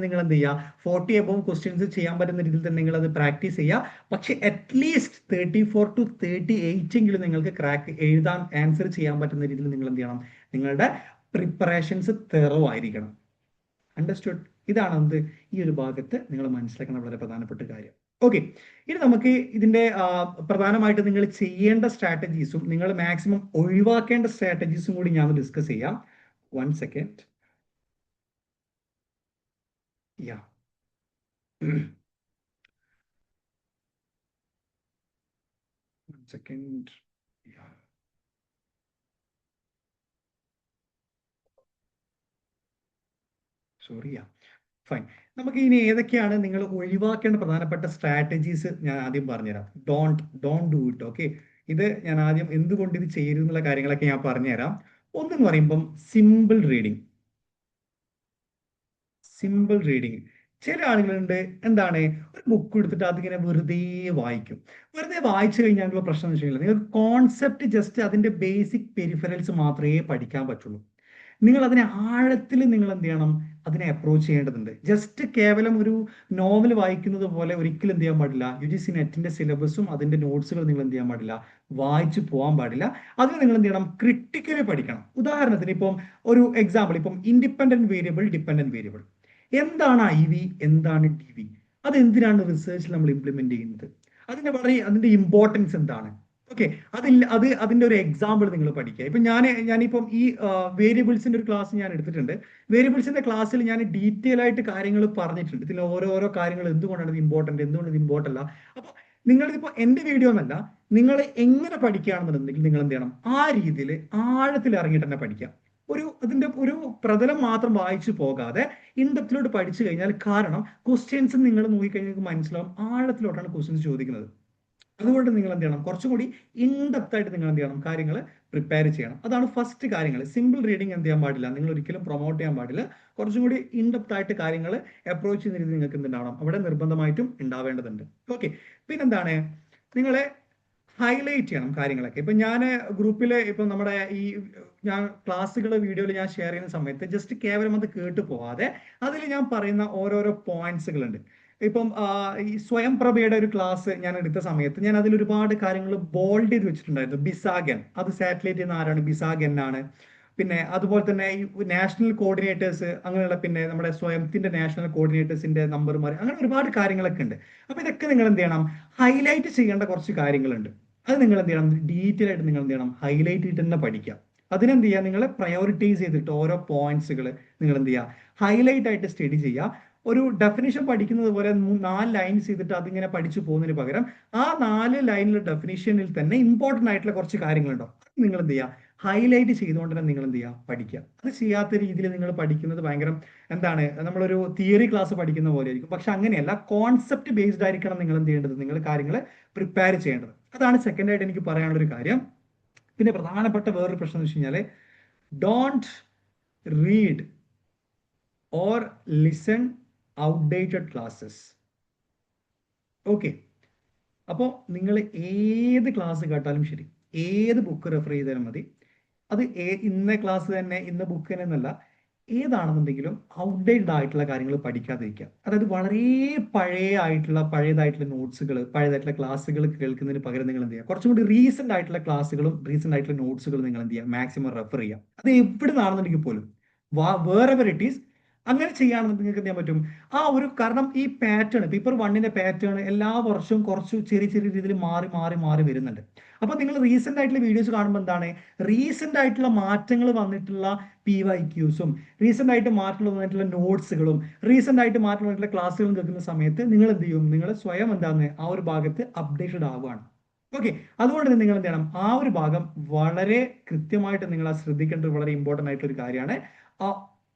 നിങ്ങൾ എന്ത് ചെയ്യുക, 40 എബോവ് ക്വസ്റ്റ്യൻസ് ചെയ്യാൻ പറ്റുന്ന രീതിയിൽ തന്നെ നിങ്ങൾ അത് പ്രാക്ടീസ് ചെയ്യുക. പക്ഷെ അറ്റ്ലീസ്റ്റ് 34 to 38 എങ്കിലും നിങ്ങൾക്ക് ക്രാക്ക് എഴുതാൻ, ആൻസർ ചെയ്യാൻ പറ്റുന്ന രീതിയിൽ നിങ്ങൾ എന്ത് ചെയ്യണം, നിങ്ങളുടെ പ്രിപ്പറേഷൻസ് തെറവായിരിക്കണം. അണ്ടർസ്റ്റുഡ്? ഇതാണ് എന്ത്, ഈ ഒരു ഭാഗത്ത് നിങ്ങൾ മനസ്സിലാക്കുന്ന വളരെ പ്രധാനപ്പെട്ട കാര്യം. ഓക്കെ, ഇനി നമുക്ക് ഇതിന്റെ പ്രധാനമായിട്ട് നിങ്ങൾ ചെയ്യേണ്ട സ്ട്രാറ്റജീസും നിങ്ങൾ മാക്സിമം ഒഴിവാക്കേണ്ട സ്ട്രാറ്റജീസും കൂടി ഞാൻ ഡിസ്കസ് ചെയ്യാം. 1 second. യാ സെക്കൻഡ്. സോറിയാ, ഫൈൻ. നമുക്ക് ഇനി ഏതൊക്കെയാണ് നിങ്ങൾ ഒഴിവാക്കേണ്ട പ്രധാനപ്പെട്ട സ്ട്രാറ്റജീസ് ഞാൻ ആദ്യം പറഞ്ഞുതരാം. Don't do it. ഓക്കെ, ഇത് ഞാൻ ആദ്യം എന്തുകൊണ്ട് ഇത് ചെയ്യരുത് എന്നുള്ള കാര്യങ്ങളൊക്കെ ഞാൻ പറഞ്ഞുതരാം. ഒന്നെന്ന് പറയുമ്പം സിമ്പിൾ റീഡിങ്. Simple reading. ചില ആളുകളുണ്ട്, എന്താണ്, ഒരു ബുക്ക് എടുത്തിട്ട് അതിങ്ങനെ വെറുതെ വായിക്കും. വെറുതെ വായിച്ചു കഴിഞ്ഞാലുള്ള പ്രശ്നം എന്ന് വെച്ച് കഴിഞ്ഞാൽ നിങ്ങൾക്ക് കോൺസെപ്റ്റ് ജസ്റ്റ് അതിന്റെ ബേസിക് പെരിഫറൽസ് മാത്രമേ പഠിക്കാൻ പറ്റുള്ളൂ. നിങ്ങൾ അതിനെ ആഴത്തിൽ നിങ്ങൾ എന്ത് ചെയ്യണം, അതിനെ അപ്രോച്ച് ചെയ്യേണ്ടതുണ്ട്. ജസ്റ്റ് കേവലം ഒരു നോവൽ വായിക്കുന്നത് പോലെ ഒരിക്കലും എന്ത് ചെയ്യാൻ പാടില്ല. UGC നെറ്റിന്റെ സിലബസും അതിന്റെ നോട്ട്സുകൾ നിങ്ങൾ എന്ത് ചെയ്യാൻ പാടില്ല, വായിച്ചു പോകാൻ പാടില്ല. അതിന് നിങ്ങൾ എന്ത് ചെയ്യണം, ക്രിട്ടിക്കലി പഠിക്കണം. ഉദാഹരണത്തിന് ഇപ്പം ഒരു എക്സാമ്പിൾ, ഇപ്പം ഇൻഡിപെൻഡന്റ് വേരിയബിൾ, ഡിപെൻഡന്റ് വേരിയബിൾ, എന്താണ് IV, എന്താണ് DV, അതെന്തിനാണ് റിസർച്ചിൽ നമ്മൾ ഇംപ്ലിമെന്റ് ചെയ്യുന്നത്, അതിന്റെ ഇമ്പോർട്ടൻസ് എന്താണ്. ഓക്കെ, അതിന്റെ ഒരു എക്സാമ്പിൾ നിങ്ങൾ പഠിക്കുക. ഇപ്പൊ ഞാനിപ്പം ഈ വേരിയബിൾസിന്റെ ഒരു ക്ലാസ് ഞാൻ എടുത്തിട്ടുണ്ട്. വേരിയബിൾസിന്റെ ക്ലാസ്സിൽ ഞാൻ ഡീറ്റെയിൽ ആയിട്ട് കാര്യങ്ങൾ പറഞ്ഞിട്ടുണ്ട്. ഇതിൽ ഓരോരോ കാര്യങ്ങൾ എന്തുകൊണ്ടാണ് ഇത് ഇമ്പോർട്ടന്റ്, എന്തുകൊണ്ട് ഇത് ഇമ്പോർട്ടന്റ് അല്ല. അപ്പൊ നിങ്ങളിപ്പോ എന്റെ വീഡിയോ എന്നല്ല, നിങ്ങൾ എങ്ങനെ പഠിക്കുകയാണെന്നുണ്ടെങ്കിൽ നിങ്ങൾ എന്ത് ചെയ്യണം, ആ രീതിയിൽ ആഴത്തിൽ ഇറങ്ങിയിട്ട് തന്നെ പഠിക്കാം. അതിന്റെ ഒരു പ്രതലം മാത്രം വായിച്ചു പോകാതെ ഇൻഡെപ്തിലോട്ട് പഠിച്ചു കഴിഞ്ഞാൽ, കാരണം ക്വസ്റ്റ്യൻസ് നിങ്ങൾ നോക്കിക്കഴിഞ്ഞാൽ മനസ്സിലാവും ആഴത്തിലോട്ടാണ് ക്വസ്റ്റ്യൻസ് ചോദിക്കുന്നത്. അതുകൊണ്ട് നിങ്ങൾ എന്ത് ചെയ്യണം, കുറച്ചും കൂടി ഇൻഡെപ്ത് ആയിട്ട് നിങ്ങൾ എന്ത് ചെയ്യണം, കാര്യങ്ങൾ പ്രിപ്പയർ ചെയ്യണം. അതാണ് ഫസ്റ്റ് കാര്യങ്ങൾ. സിമ്പിൾ റീഡിങ് എന്ത് ചെയ്യാൻ പാടില്ല, നിങ്ങൾ ഒരിക്കലും പ്രൊമോട്ട് ചെയ്യാൻ പാടില്ല. കുറച്ചും കൂടി ഇൻഡെപ്ത് ആയിട്ട് കാര്യങ്ങൾ അപ്രോച്ച് ചെയ്യുന്ന രീതി നിങ്ങൾക്ക് എന്തുണ്ടാവണം, അവിടെ നിർബന്ധമായിട്ടും ഉണ്ടാവേണ്ടതുണ്ട്. ഓക്കെ, പിന്നെന്താണ്, നിങ്ങളെ ഹൈലൈറ്റ് ചെയ്യണം കാര്യങ്ങളൊക്കെ. ഇപ്പൊ ഞാൻ ഗ്രൂപ്പിൽ ഇപ്പൊ നമ്മുടെ ഈ ഞാൻ ക്ലാസ്സുകൾ വീഡിയോയിൽ ഞാൻ ഷെയർ ചെയ്യുന്ന സമയത്ത് ജസ്റ്റ് കേവലം അത് കേട്ടു പോവാതെ അതിൽ ഞാൻ പറയുന്ന ഓരോരോ പോയിന്റ്സുകൾ ഉണ്ട്. ഇപ്പം ഈ സ്വയം പ്രഭയുടെ ഒരു ക്ലാസ് ഞാൻ എടുത്ത സമയത്ത് ഞാൻ അതിൽ ഒരുപാട് കാര്യങ്ങൾ ബോൾഡ് ചെയ്ത് വെച്ചിട്ടുണ്ടായിരുന്നു. ബിസാഗൻ, അത് സാറ്റലൈറ്റ് ചെയ്യുന്ന ആരാണ്, ബിസാഗൻ ആണ്. പിന്നെ അതുപോലെ തന്നെ ഈ നാഷണൽ കോർഡിനേറ്റേഴ്സ്, അങ്ങനെയുള്ള പിന്നെ നമ്മുടെ സ്വയംത്തിന്റെ നാഷണൽ കോർഡിനേറ്റേഴ്സിന്റെ നമ്പർമാർ, അങ്ങനെ ഒരുപാട് കാര്യങ്ങളൊക്കെ ഉണ്ട്. അപ്പൊ ഇതൊക്കെ നിങ്ങൾ എന്ത് ചെയ്യണം, ഹൈലൈറ്റ് ചെയ്യേണ്ട കുറച്ച് കാര്യങ്ങളുണ്ട്. അത് നിങ്ങൾ എന്ത് ചെയ്യണം, ഡീറ്റെയിൽ ആയിട്ട് നിങ്ങൾ എന്ത് ചെയ്യണം, ഹൈലൈറ്റ് ചെയ്തിട്ട് തന്നെ പഠിക്കാം. അതിനെന്ത് ചെയ്യുക, നിങ്ങൾ പ്രയോറിറ്റൈസ് ചെയ്തിട്ട് ഓരോ പോയിന്റ്സുകൾ നിങ്ങൾ എന്ത് ചെയ്യുക, ഹൈലൈറ്റ് ആയിട്ട് സ്റ്റഡി ചെയ്യുക. ഒരു ഡെഫിനിഷൻ പഠിക്കുന്നത് പോലെ 4 ലൈൻസ് ചെയ്തിട്ട് അതിങ്ങനെ പഠിച്ചു പോകുന്നതിന് പകരം ആ 4 ലൈനിലെ ഡെഫിനിഷനിൽ തന്നെ ഇമ്പോർട്ടന്റ് ആയിട്ടുള്ള കുറച്ച് കാര്യങ്ങളുണ്ടോ, നിങ്ങൾ എന്ത് ചെയ്യുക, ഹൈലൈറ്റ് ചെയ്തുകൊണ്ട് തന്നെ നിങ്ങൾ എന്ത് ചെയ്യുക, പഠിക്കുക. അത് ചെയ്യാത്ത രീതിയിൽ നിങ്ങൾ പഠിക്കുന്നത് ഭയങ്കര എന്താണ്, നമ്മളൊരു തിയറി ക്ലാസ് പഠിക്കുന്ന പോലെ ആയിരിക്കും. പക്ഷെ അങ്ങനെയല്ല, കോൺസെപ്റ്റ് ബേസ്ഡ് ആയിരിക്കണം നിങ്ങൾ എന്ത് ചെയ്യേണ്ടത്, നിങ്ങൾ കാര്യങ്ങൾ പ്രിപ്പയർ ചെയ്യേണ്ടത്. അതാണ് സെക്കൻഡ് ആയിട്ട് എനിക്ക് പറയാനുള്ള ഒരു കാര്യം. പിന്നെ പ്രധാനപ്പെട്ട വേറൊരു പ്രശ്നം എന്ന് വെച്ച് കഴിഞ്ഞാൽ, don't read or listen outdated classes. Okay, അപ്പോൾ നിങ്ങൾ ഏത് ക്ലാസ് കേട്ടാലും ശരി, ഏത് ബുക്ക് റെഫർ ചെയ്താലും മതി. അത് ഇന്ന ക്ലാസ് തന്നെ, ഇന്ന ബുക്ക് തന്നെ എന്നല്ല, ഏതാണെന്നുണ്ടെങ്കിലും ഔട്ട്ഡേറ്റഡ് ആയിട്ടുള്ള കാര്യങ്ങൾ പഠിക്കാതിരിക്കുക. അതായത് വളരെ പഴയതായിട്ടുള്ള നോട്ട്സുകൾ, പഴയതായിട്ടുള്ള ക്ലാസ്സുകൾ കേൾക്കുന്നതിന് പകരം നിങ്ങൾ എന്ത് ചെയ്യുക, കുറച്ചും കൂടി റീസെന്റ് ആയിട്ടുള്ള ക്ലാസ്സുകളും റീസെന്റ് ആയിട്ടുള്ള നോട്ട്സുകളും നിങ്ങൾ എന്ത് ചെയ്യുക, മാക്സിമം റെഫർ ചെയ്യുക. അത് എവിടെ നിന്നാണെന്നുണ്ടെങ്കിൽ പോലും വേറെവർ ഇറ്റ് ഈസ്, അങ്ങനെ ചെയ്യുകയാണെന്ന് നിങ്ങൾക്ക് എന്ത് ചെയ്യാൻ പറ്റും. കാരണം ഈ പാറ്റേൺ, പേപ്പർ വണ്ണിന്റെ പാറ്റേൺ എല്ലാ വർഷവും കുറച്ച് ചെറിയ ചെറിയ രീതിയിൽ മാറി മാറി മാറി വരുന്നുണ്ട്. അപ്പൊ നിങ്ങൾ റീസെന്റ് ആയിട്ടുള്ള വീഡിയോസ് കാണുമ്പോൾ എന്താണ്, റീസെന്റ് ആയിട്ടുള്ള മാറ്റങ്ങൾ വന്നിട്ടുള്ള PYQസും റീസെന്റ് ആയിട്ട് മാറ്റങ്ങൾ വന്നിട്ടുള്ള നോട്ട്സുകളും റീസെന്റ് ആയിട്ട് മാറ്റങ്ങൾ വന്നിട്ടുള്ള ക്ലാസ്സുകളും കേൾക്കുന്ന സമയത്ത് നിങ്ങൾ എന്ത് ചെയ്യും, നിങ്ങൾ സ്വയം എന്താണ് ആ ഒരു ഭാഗത്ത് അപ്ഡേറ്റഡ് ആവുകയാണ്. ഓക്കെ, അതുകൊണ്ട് തന്നെ നിങ്ങൾ എന്ത് ചെയ്യണം, ആ ഒരു ഭാഗം വളരെ കൃത്യമായിട്ട് നിങ്ങൾ ശ്രദ്ധിക്കേണ്ടത് വളരെ ഇമ്പോർട്ടന്റ് ആയിട്ടുള്ള ഒരു കാര്യമാണ്.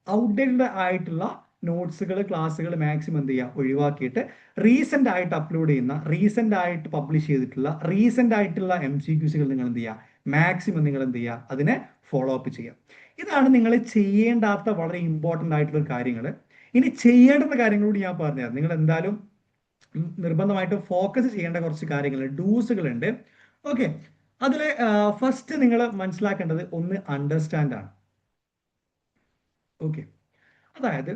ഔട്ട്ഡേറ്റഡ് ആയിട്ടുള്ള നോട്ട്സുകൾ ക്ലാസ്സുകൾ മാക്സിമം എന്ത് ചെയ്യുക, ഒഴിവാക്കിയിട്ട് റീസെന്റ് ആയിട്ട് അപ്ലോഡ് ചെയ്യുന്ന, റീസെന്റ് ആയിട്ട് പബ്ലിഷ് ചെയ്തിട്ടുള്ള, റീസെന്റ് ആയിട്ടുള്ള MCQസുകൾ നിങ്ങൾ എന്ത് ചെയ്യുക, മാക്സിമം നിങ്ങൾ എന്ത് ചെയ്യുക, അതിനെ ഫോളോ അപ്പ് ചെയ്യുക. ഇതാണ് നിങ്ങൾ ചെയ്യേണ്ടാത്ത വളരെ ഇമ്പോർട്ടന്റ് ആയിട്ടുള്ള കാര്യങ്ങൾ. ഇനി ചെയ്യേണ്ടുന്ന കാര്യങ്ങളോട് ഞാൻ പറഞ്ഞുതരാം. നിങ്ങൾ എന്തായാലും നിർബന്ധമായിട്ടും ഫോക്കസ് ചെയ്യേണ്ട കുറച്ച് കാര്യങ്ങൾ, ഡൂസുകളുണ്ട്. ഓക്കെ, അതിൽ ഫസ്റ്റ് നിങ്ങൾ മനസ്സിലാക്കേണ്ടത് ഒന്ന് അണ്ടർസ്റ്റാൻഡ് ആണ്. ഓക്കെ, അതായത്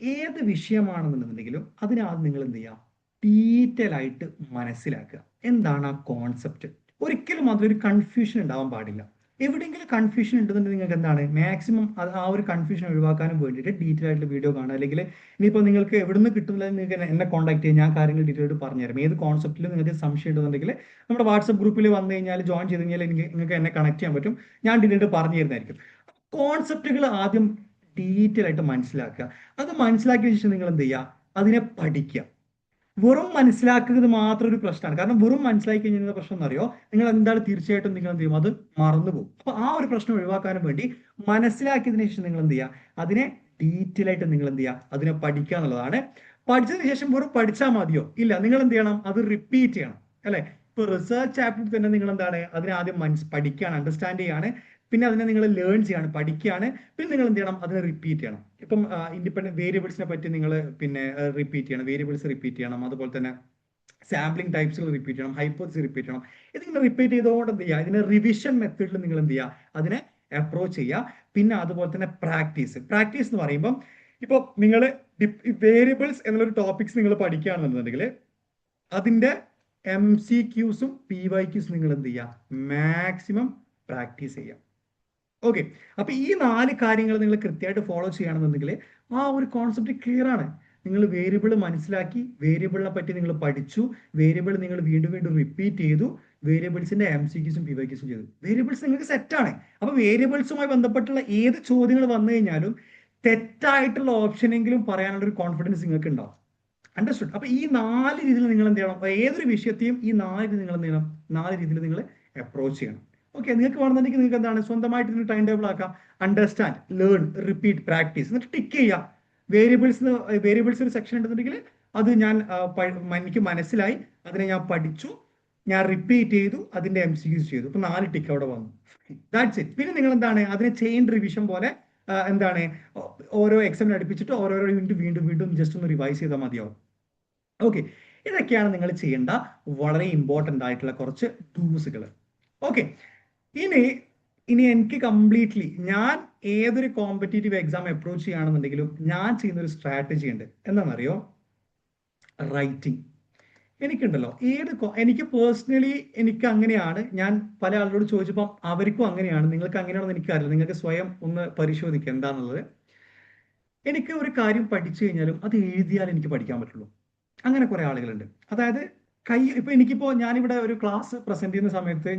ഏത് വിഷയമാണെന്നുണ്ടെങ്കിലും അതിനാദ്യം നിങ്ങൾ എന്ത് ചെയ്യുക, ഡീറ്റെയിൽ ആയിട്ട് മനസ്സിലാക്കുക. എന്താണ് ആ കോൺസെപ്റ്റ്? ഒരിക്കലും അതിലൊരു കൺഫ്യൂഷൻ ഉണ്ടാവാൻ പാടില്ല. എവിടെയെങ്കിലും കൺഫ്യൂഷൻ ഉണ്ടെന്നുണ്ടെങ്കിൽ നിങ്ങൾക്ക് എന്താണ് മാക്സിമം ആ ഒരു കൺഫ്യൂഷൻ ഒഴിവാക്കാനും വേണ്ടിയിട്ട് ഡീറ്റെയിൽ ആയിട്ട് വീഡിയോ കാണുക. അല്ലെങ്കിൽ ഇനിയിപ്പോൾ നിങ്ങൾക്ക് എവിടെ നിന്ന് കിട്ടുന്നില്ല, നിങ്ങൾക്ക് എന്നെ കോൺടാക്ട് ചെയ്യാം, ഞാൻ കാര്യങ്ങൾ ഡീറ്റെയിൽ ആയിട്ട് പറഞ്ഞുതരാം. ഏത് കോൺസെപ്റ്റിലും നിങ്ങൾക്ക് സംശയം ഉണ്ടെന്നുണ്ടെങ്കിൽ നമ്മുടെ വാട്സപ്പ് ഗ്രൂപ്പിൽ വന്നു കഴിഞ്ഞാൽ ജോയിൻ ചെയ്ത് കഴിഞ്ഞാൽ നിങ്ങൾക്ക് എന്നെ കണക്ട് ചെയ്യാൻ പറ്റും. ഞാൻ ഡീറ്റെയിൽ ആയിട്ട് പറഞ്ഞു തരുന്നതായിരിക്കും. കോൺസെപ്റ്റുകൾ ആദ്യം ഡീറ്റെയിൽ ആയിട്ട് മനസ്സിലാക്കുക. അത് മനസ്സിലാക്കിയ ശേഷം നിങ്ങൾ എന്ത് ചെയ്യുക, അതിനെ പഠിക്കുക. വെറും മനസ്സിലാക്കുന്നത് മാത്രം ഒരു പ്രശ്നമാണ്. കാരണം വെറും മനസ്സിലാക്കി കഴിഞ്ഞാൽ പ്രശ്നം എന്ന് അറിയോ, നിങ്ങൾ എന്താണ് തീർച്ചയായിട്ടും നിങ്ങൾ എന്ത് ചെയ്യും, അത് മറന്നുപോകും. അപ്പൊ ആ ഒരു പ്രശ്നം ഒഴിവാക്കാനും വേണ്ടി മനസ്സിലാക്കിയതിനു ശേഷം നിങ്ങൾ എന്ത് ചെയ്യുക, അതിനെ ഡീറ്റെയിൽ ആയിട്ട് നിങ്ങൾ എന്ത് ചെയ്യുക, അതിനെ പഠിക്കുക എന്നുള്ളതാണ്. പഠിച്ചതിന് ശേഷം വെറും പഠിച്ചാൽ മതിയോ? ഇല്ല, നിങ്ങൾ എന്ത് ചെയ്യണം, അത് റിപ്പീറ്റ് ചെയ്യണം. അല്ലെ, ഇപ്പൊ റിസർച്ച് ചാപ്റ്ററിൽ തന്നെ നിങ്ങൾ എന്താണ്, അതിനെ ആദ്യം പഠിക്കുകയാണ്, അണ്ടർസ്റ്റാൻഡ് ചെയ്യാണ്, പിന്നെ അതിനെ നിങ്ങൾ ലേൺ ചെയ്യാണ്, പഠിക്കുകയാണ്, പിന്നെ നിങ്ങൾ എന്ത് ചെയ്യണം, അതിനെ റിപ്പീറ്റ് ചെയ്യണം. ഇപ്പം ഇൻഡിപെൻഡന്റ് വേരിയബിൾസിനെ പറ്റി നിങ്ങൾ പിന്നെ റിപ്പീറ്റ് ചെയ്യണം, വേരിയബിൾസ് റിപ്പീറ്റ് ചെയ്യണം, അതുപോലെ തന്നെ സാമ്പിളിംഗ് ടൈപ്സുകൾ റിപ്പീറ്റ് ചെയ്യണം, ഹൈപ്പോത്തസിസ് റിപ്പീറ്റ് ചെയ്യണം. ഇതിങ്ങനെ റിപ്പീറ്റ് ചെയ്തുകൊണ്ട് എന്ത് ചെയ്യുക, ഇതിനെ റിവിഷൻ മെത്തേഡിൽ നിങ്ങൾ എന്ത് ചെയ്യുക, അതിനെ അപ്രോച്ച് ചെയ്യുക. പിന്നെ അതുപോലെ തന്നെ പ്രാക്ടീസ് എന്ന് പറയുമ്പോൾ ഇപ്പോൾ നിങ്ങൾ വേരിയബിൾസ് എന്നുള്ള ടോപ്പിക്സ് നിങ്ങൾ പഠിക്കുകയാണെന്നുണ്ടെങ്കിൽ അതിന്റെ MCQസും PYQസും നിങ്ങൾ എന്ത് ചെയ്യുക, മാക്സിമം പ്രാക്ടീസ് ചെയ്യുക. ഓക്കെ, അപ്പൊ ഈ 4 കാര്യങ്ങൾ നിങ്ങൾ കൃത്യമായിട്ട് ഫോളോ ചെയ്യുകയാണെന്നുണ്ടെങ്കിൽ ആ ഒരു കോൺസെപ്റ്റ് ക്ലിയർ ആണ്. നിങ്ങൾ വേരിയബിൾ മനസ്സിലാക്കി, വേരിയബിളിനെ പറ്റി നിങ്ങൾ പഠിച്ചു, വേരിയബിൾ നിങ്ങൾ വീണ്ടും വീണ്ടും റിപ്പീറ്റ് ചെയ്തു, വേരിയബിൾസിന്റെ MCQസും PYQസും ചെയ്തു, വേരിയബിൾസ് നിങ്ങൾക്ക് സെറ്റാണ്. അപ്പൊ വേരിയബിൾസുമായി ബന്ധപ്പെട്ടുള്ള ഏത് ചോദ്യങ്ങൾ വന്നു കഴിഞ്ഞാലും തെറ്റായിട്ടുള്ള ഓപ്ഷനെങ്കിലും പറയാനുള്ള ഒരു കോൺഫിഡൻസ് നിങ്ങൾക്ക് ഉണ്ടാവും. അണ്ടർസ്റ്റുഡ്? അപ്പൊ ഈ 4 രീതിയിൽ നിങ്ങൾ എന്ത് ചെയ്യണം, ഏതൊരു വിഷയത്തെയും ഈ 4 രീതിയിൽ നിങ്ങൾ എന്ത് ചെയ്യണം, 4 രീതിയിൽ നിങ്ങൾ അപ്രോച്ച് ചെയ്യണം. ഓക്കെ, നിങ്ങൾക്ക് വേണമെന്നുണ്ടെങ്കിൽ നിങ്ങൾക്ക് എന്താണ് സ്വന്തമായിട്ട് ടൈം ടേബിൾ ആക്കാം. അണ്ടർസ്റ്റാൻഡ്, ലേൺ, റിപ്പീറ്റ്, പ്രാക്ടീസ്, എന്നിട്ട് ടിക്ക് ചെയ്യാം. വേരിയബിൾസ് ഒരു സെക്ഷൻ ഉണ്ടെന്നുണ്ടെങ്കിൽ അത് എനിക്ക് മനസ്സിലായി, അതിനെ ഞാൻ പഠിച്ചു, ഞാൻ റിപ്പീറ്റ് ചെയ്തു, അതിന്റെ MCQs ചെയ്തു, ഇപ്പൊ 4 ടിക്ക് അവിടെ വന്നു. That's it. പിന്നെ നിങ്ങൾ എന്താണ് അതിനെ ചെയിൻ റിവിഷൻ പോലെ എന്താണ് ഓരോ എക്സാമിന് അടുപ്പിച്ചിട്ട് ഓരോരോ യൂണിറ്റ് വീണ്ടും വീണ്ടും ജസ്റ്റ് ഒന്ന് റിവൈസ് ചെയ്താൽ മതിയാവും. ഓക്കെ, ഇതൊക്കെയാണ് നിങ്ങൾ ചെയ്യേണ്ട വളരെ ഇമ്പോർട്ടന്റ് ആയിട്ടുള്ള കുറച്ച് ഡൂസുകൾ. ഓക്കെ, ഇനി എനിക്ക് കംപ്ലീറ്റ്ലി ഞാൻ ഏതൊരു കോമ്പറ്റേറ്റീവ് എക്സാം അപ്രോച്ച് ചെയ്യുകയാണെന്നുണ്ടെങ്കിലും ഞാൻ ചെയ്യുന്ന ഒരു സ്ട്രാറ്റജി ഉണ്ട്. എന്താണെന്നറിയോ? റൈറ്റിംഗ്. എനിക്കുണ്ടല്ലോ എനിക്ക് പേഴ്സണലി എനിക്ക് അങ്ങനെയാണ്. ഞാൻ പല ആളുകളോട് ചോദിച്ചപ്പോൾ അവർക്കും അങ്ങനെയാണ്. നിങ്ങൾക്ക് അങ്ങനെയാണെന്ന് എനിക്കറിയില്ല. നിങ്ങൾക്ക് സ്വയം ഒന്ന് പരിശോധിക്കുക എന്താണെന്നുള്ളത്. എനിക്ക് ഒരു കാര്യം പഠിച്ചു കഴിഞ്ഞാലും അത് എഴുതിയാൽ എനിക്ക് പഠിക്കാൻ പറ്റുള്ളൂ. അങ്ങനെ കുറെ ആളുകളുണ്ട്. അതായത് എനിക്കിപ്പോ ഞാനിവിടെ ഒരു ക്ലാസ് പ്രസന്റ് ചെയ്യുന്ന സമയത്ത്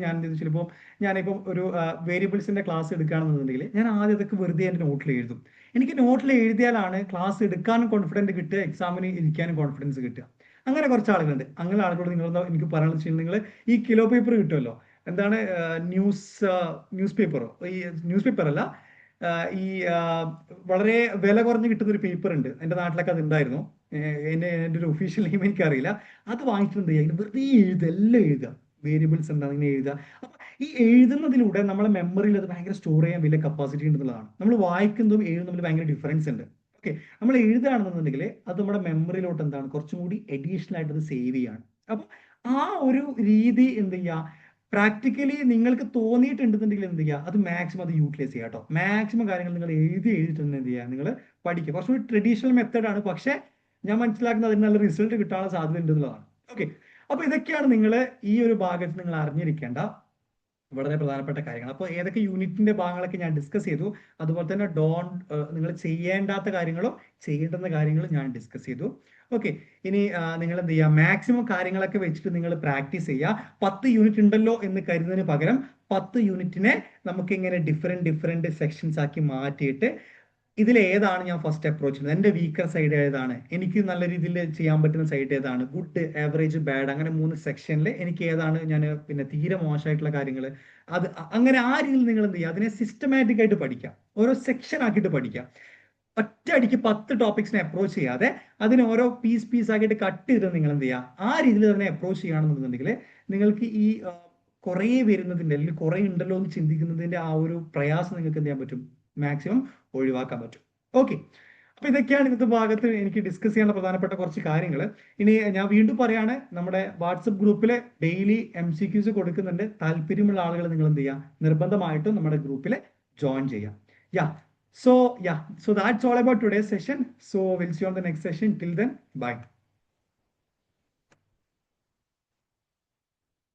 ഞാനിപ്പം ഒരു വേരിയബിൾസിന്റെ ക്ലാസ് എടുക്കുകയാണെന്നുണ്ടെങ്കിൽ ഞാൻ ആദ്യം അതൊക്കെ വെറുതെ എൻ്റെ നോട്ടിൽ എഴുതും. എനിക്ക് നോട്ടിൽ എഴുതിയാലാണ് ക്ലാസ് എടുക്കാനും കോൺഫിഡൻസ് കിട്ടുക, എക്സാമിന് ഇരിക്കാനും കോൺഫിഡൻസ് കിട്ടുക. അങ്ങനെ കുറച്ച് ആളുകളുണ്ട്. അങ്ങനെ ആളുകളോട് എനിക്ക് പറയാനുള്ള വെച്ചാൽ നിങ്ങൾ ഈ കിലോ പേപ്പർ കിട്ടുമല്ലോ, എന്താണ് ന്യൂസ് പേപ്പറോ, ഈ ന്യൂസ് പേപ്പർ അല്ല, ഈ വളരെ വില കുറഞ്ഞ് കിട്ടുന്ന ഒരു പേപ്പർ ഉണ്ട്. എൻ്റെ നാട്ടിലൊക്കെ അത് ഉണ്ടായിരുന്നു. എൻ്റെ ഒരു ഒഫീഷ്യൽ നെയിം എനിക്കറിയില്ല. അത് വാങ്ങിച്ചിട്ട് എന്ത് ചെയ്യുക, വെറുതെ എഴുതുക, എല്ലാം എഴുതുക, വേരിയബിൾസ് എന്താ ഇങ്ങനെ എഴുതുക. അപ്പൊ ഈ എഴുതുന്നതിലൂടെ നമ്മളെ മെമ്മറിയിൽ അത് ഭയങ്കര സ്റ്റോർ ചെയ്യാൻ വലിയ കപ്പാസിറ്റി ഉണ്ടെന്നുള്ളതാണ്. നമ്മൾ വായിക്കുന്നതും എഴുതുന്നതും തമ്മിൽ ഭയങ്കര ഡിഫറൻസ് ഉണ്ട്. ഓക്കെ, നമ്മൾ എഴുതുകയാണെന്നുണ്ടെങ്കിൽ അത് നമ്മുടെ മെമ്മറിയിലോട്ട് എന്താണ് കുറച്ചും കൂടി അഡീഷണൽ ആയിട്ട് അത് സേവ് ചെയ്യാണ്. അപ്പൊ ആ ഒരു രീതി എന്ത് ചെയ്യുക, പ്രാക്ടിക്കലി നിങ്ങൾക്ക് തോന്നിയിട്ടുണ്ടെന്നുണ്ടെങ്കിൽ എന്ത് ചെയ്യുക, അത് മാക്സിമം അത് യൂട്ടിലൈസ് ചെയ്യുക കേട്ടോ. മാക്സിമം കാര്യങ്ങൾ നിങ്ങൾ എഴുതിയിട്ട് എന്ത് ചെയ്യുക, നിങ്ങൾ പഠിക്കുക. കുറച്ചുകൂടി ട്രഡീഷണൽ മെത്തേഡാണ്, പക്ഷേ ഞാൻ മനസ്സിലാക്കുന്നത് അതിന് നല്ല റിസൾട്ട് കിട്ടാനുള്ള സാധ്യത ഉണ്ട് എന്നുള്ളതാണ്. ഓക്കെ, അപ്പൊ ഇതൊക്കെയാണ് നിങ്ങൾ ഈ ഒരു ഭാഗത്ത് നിങ്ങൾ അറിഞ്ഞിരിക്കേണ്ട വളരെ പ്രധാനപ്പെട്ട കാര്യങ്ങൾ. അപ്പോൾ ഏതൊക്കെ യൂണിറ്റിന്റെ ഭാഗങ്ങളൊക്കെ ഞാൻ ഡിസ്കസ് ചെയ്തു, അതുപോലെ തന്നെ നിങ്ങൾ ചെയ്യേണ്ടാത്ത കാര്യങ്ങളും ചെയ്യേണ്ടുന്ന കാര്യങ്ങളും ഞാൻ ഡിസ്കസ് ചെയ്തു. ഓക്കെ, ഇനി നിങ്ങൾ എന്ത് ചെയ്യുക, മാക്സിമം കാര്യങ്ങളൊക്കെ വെച്ചിട്ട് നിങ്ങൾ പ്രാക്ടീസ് ചെയ്യുക. 10 യൂണിറ്റ് ഉണ്ടല്ലോ എന്ന് കരുതുന്നതിന് പകരം 10 യൂണിറ്റിനെ നമുക്ക് ഇങ്ങനെ ഡിഫറെന്റ് സെക്ഷൻസ് ആക്കി മാറ്റിയിട്ട് ഇതിൽ ഏതാണ് ഞാൻ ഫസ്റ്റ് അപ്രോച്ച് ചെയ്യുന്നത്, എൻ്റെ വീക്കർ സൈഡ് ഏതാണ്, എനിക്ക് നല്ല രീതിയിൽ ചെയ്യാൻ പറ്റുന്ന സൈഡ് ഏതാണ്, ഗുഡ്, ആവറേജ്, ബാഡ്, അങ്ങനെ 3 സെക്ഷനിൽ എനിക്ക് ഏതാണ് ഞാൻ പിന്നെ തീരെ മോശമായിട്ടുള്ള കാര്യങ്ങൾ, അത് അങ്ങനെ ആ രീതിയിൽ നിങ്ങൾ എന്ത് ചെയ്യുക, അതിനെ സിസ്റ്റമാറ്റിക് ആയിട്ട് പഠിക്കാം, ഓരോ സെക്ഷൻ ആക്കിയിട്ട് പഠിക്കാം. ഒറ്റ അടിക്ക് 10 ടോപ്പിക്സിനെ അപ്രോച്ച് ചെയ്യാതെ അതിന് ഓരോ പീസ് ആക്കിയിട്ട് കട്ട് ചെയ്ത് നിങ്ങൾ എന്ത് ചെയ്യുക, ആ രീതിയിൽ തന്നെ അപ്രോച്ച് ചെയ്യുകയാണെന്നുണ്ടെങ്കിൽ നിങ്ങൾക്ക് ഈ കുറേ വരുന്നതിൻ്റെ അല്ലെങ്കിൽ കുറേ ഉണ്ടല്ലോ എന്ന് ചിന്തിക്കുന്നതിന്റെ ആ ഒരു പ്രയാസം നിങ്ങൾക്ക് എന്ത് ചെയ്യാൻ പറ്റും, മാക്സിമം ഒഴിവാക്കാൻ പറ്റും. ഓക്കെ, അപ്പൊ ഇതൊക്കെയാണ് ഇന്നത്തെ ഭാഗത്ത് എനിക്ക് ഡിസ്കസ് ചെയ്യാനുള്ള പ്രധാനപ്പെട്ട കുറച്ച് കാര്യങ്ങൾ. ഇനി ഞാൻ വീണ്ടും പറയാണ്, നമ്മുടെ വാട്സപ്പ് ഗ്രൂപ്പിൽ ഡെയിലി MCQs കൊടുക്കുന്നുണ്ട്. താല്പര്യമുള്ള ആളുകൾ നിങ്ങൾ എന്ത് ചെയ്യുക, നിർബന്ധമായിട്ടും നമ്മുടെ ഗ്രൂപ്പിൽ ജോയിൻ ചെയ്യാം. So that's all about today's session. So we'll see you on the next session. Till then, bye.